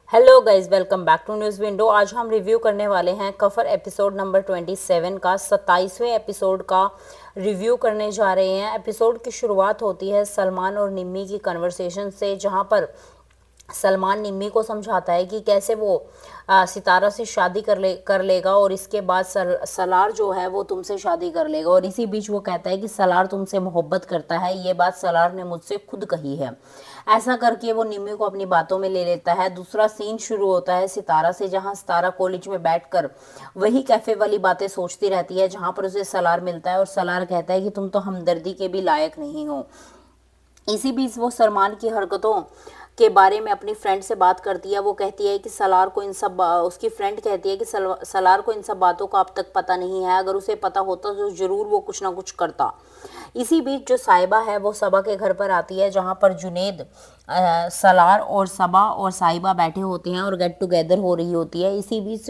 Hello guys, welcome back to News Window. आज हम review करने वाले हैं कफर एपिसोड नंबर 27 का 27वें एपिसोड का रिव्यू करने जा रहे हैं। एपिसोड की शुरुआत होती है सलमान और निम्मी की कन्वर्सेशन से, जहां पर सलमान निम्मी को समझाता है कि कैसे वो सितारा से शादी कर लेगा और इसके बाद सलार जो है वो तुमसे शादी कर लेगा। और इसी बीच वो कहता है कि सलार तुमसे मोहब्बत करता है, ये बात सलार ने मुझसे खुद कही है। ऐसा करके वो निम्मी को अपनी बातों में ले लेता है। दूसरा सीन शुरू होता है सितारा से, जहां सितारा कॉलेज में बैठकर वही कैफे वाली बातें सोचती रहती है, जहां पर उसे सलार मिलता है और सलार कहता है कि तुम तो हमदर्दी के भी लायक नहीं हो। इसी बीच वो सलमान की हरकतों के बारे में अपनी फ्रेंड से बात करती है। वो कहती है कि सलार को इन सब उसकी फ्रेंड कहती है कि सलार को इन सब बातों का अब तक पता नहीं है, अगर उसे पता होता तो ज़रूर वो कुछ ना कुछ करता। इसी बीच जो साहिबा है वो सबा के घर पर आती है, जहाँ पर जुनेद, सलार और सबा और साहिबा बैठे होते हैं और गेट टुगेदर हो रही होती है। इसी बीच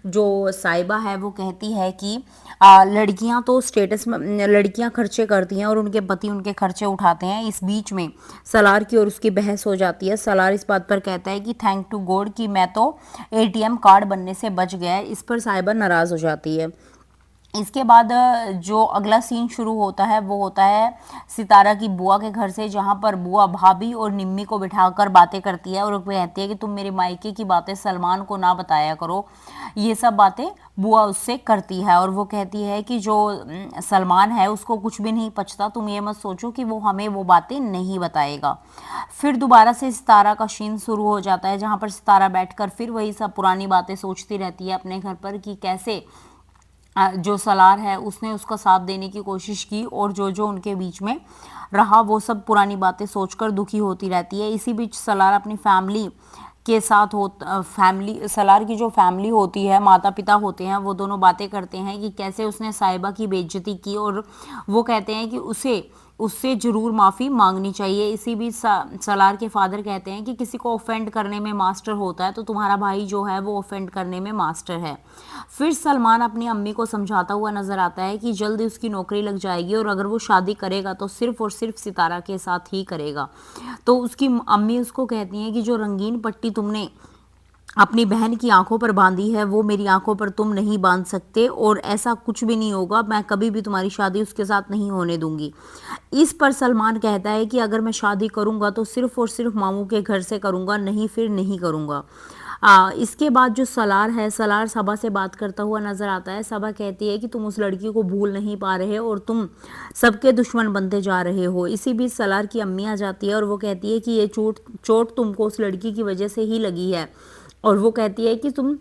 जो साहिबा है वो कहती है कि लड़कियां तो स्टेटस में लड़कियां खर्चे करती हैं और उनके पति उनके खर्चे उठाते हैं। इस बीच में सलार की और उसकी बहस हो जाती है। सलार इस बात पर कहता है कि थैंक टू गॉड कि मैं तो एटीएम कार्ड बनने से बच गया। इस पर साहिबा नाराज़ हो जाती है। इसके बाद जो अगला सीन शुरू होता है वो होता है सितारा की बुआ के घर से, जहाँ पर बुआ भाभी और निम्मी को बिठाकर बातें करती है और वो कहती है कि तुम मेरे मायके की बातें सलमान को ना बताया करो। ये सब बातें बुआ उससे करती है और वो कहती है कि जो सलमान है उसको कुछ भी नहीं पचता, तुम ये मत सोचो कि वो हमें वो बातें नहीं बताएगा। फिर दोबारा से सितारा का सीन शुरू हो जाता है, जहाँ पर सितारा बैठकर फिर वही सब पुरानी बातें सोचती रहती है अपने घर पर कि कैसे जो सलार है उसने उसका साथ देने की कोशिश की और जो जो उनके बीच में रहा वो सब पुरानी बातें सोचकर दुखी होती रहती है। इसी बीच सलार अपनी फैमिली के साथ फैमिली सलार की जो फैमिली होती है, माता पिता होते हैं, वो दोनों बातें करते हैं कि कैसे उसने साहिबा की बेइज्जती की और वो कहते हैं कि उससे ज़रूर माफ़ी मांगनी चाहिए। इसी बीच सलार के फादर कहते हैं कि किसी को ऑफेंड करने में मास्टर होता है तो तुम्हारा भाई जो है वो ऑफेंड करने में मास्टर है। फिर सलमान अपनी अम्मी को समझाता हुआ नजर आता है कि जल्दी उसकी नौकरी लग जाएगी और अगर वो शादी करेगा तो सिर्फ और सिर्फ सितारा के साथ ही करेगा। तो उसकी अम्मी उसको कहती हैं कि जो रंगीन पट्टी तुमने अपनी बहन की आंखों पर बांधी है वो मेरी आंखों पर तुम नहीं बांध सकते और ऐसा कुछ भी नहीं होगा, मैं कभी भी तुम्हारी शादी उसके साथ नहीं होने दूंगी। इस पर सलमान कहता है कि अगर मैं शादी करूंगा तो सिर्फ और सिर्फ मामू के घर से करूंगा, नहीं फिर नहीं करूंगा। इसके बाद जो सलार है, सलार सबा से बात करता हुआ नजर आता है। सबा कहती है कि तुम उस लड़की को भूल नहीं पा रहे और तुम सबके दुश्मन बनते जा रहे हो। इसी बीच सलार की अम्मी आ जाती है और वो कहती है कि ये चोट तुमको उस लड़की की वजह से ही लगी है और वो कहती है कि तुम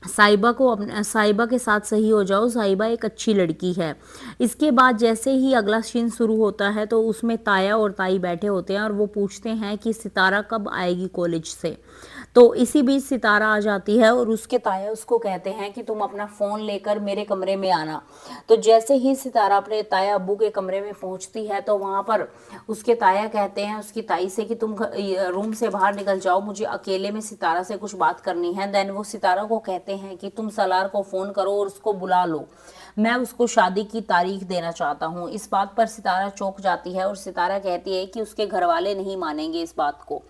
साहिबा के साथ सही हो जाओ, साहिबा एक अच्छी लड़की है। इसके बाद जैसे ही अगला सीन शुरू होता है तो उसमें ताया और ताई बैठे होते हैं और वो पूछते हैं कि सितारा कब आएगी कॉलेज से। तो इसी बीच सितारा आ जाती है और उसके ताया उसको कहते हैं कि तुम अपना फ़ोन लेकर मेरे कमरे में आना। तो जैसे ही सितारा अपने ताया अब्बू के कमरे में पहुंचती है तो वहाँ पर उसके ताया कहते हैं उसकी ताई से कि तुम रूम से बाहर निकल जाओ, मुझे अकेले में सितारा से कुछ बात करनी है। देन वो सितारा को कहते हैं कि तुम सलार को फ़ोन करो और उसको बुला लो, मैं उसको शादी की तारीख देना चाहता हूँ। इस बात पर सितारा चौंक जाती है और सितारा कहती है कि उसके घर वाले नहीं मानेंगे इस बात को।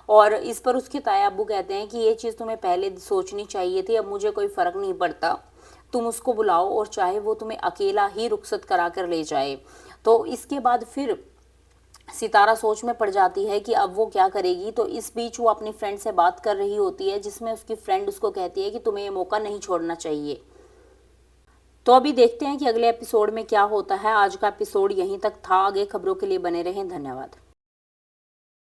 और इस पर उसके ताया अब्बू कहते हैं कि ये चीज़ तुम्हें पहले सोचनी चाहिए थी, अब मुझे कोई फ़र्क नहीं पड़ता, तुम उसको बुलाओ और चाहे वो तुम्हें अकेला ही रुखसत करा कर ले जाए। तो इसके बाद फिर सितारा सोच में पड़ जाती है कि अब वो क्या करेगी। तो इस बीच वो अपनी फ्रेंड से बात कर रही होती है, जिसमें उसकी फ्रेंड उसको कहती है कि तुम्हें ये मौका नहीं छोड़ना चाहिए। तो अभी देखते हैं कि अगले एपिसोड में क्या होता है। आज का एपिसोड यहीं तक था, आगे खबरों के लिए बने रहें। धन्यवाद।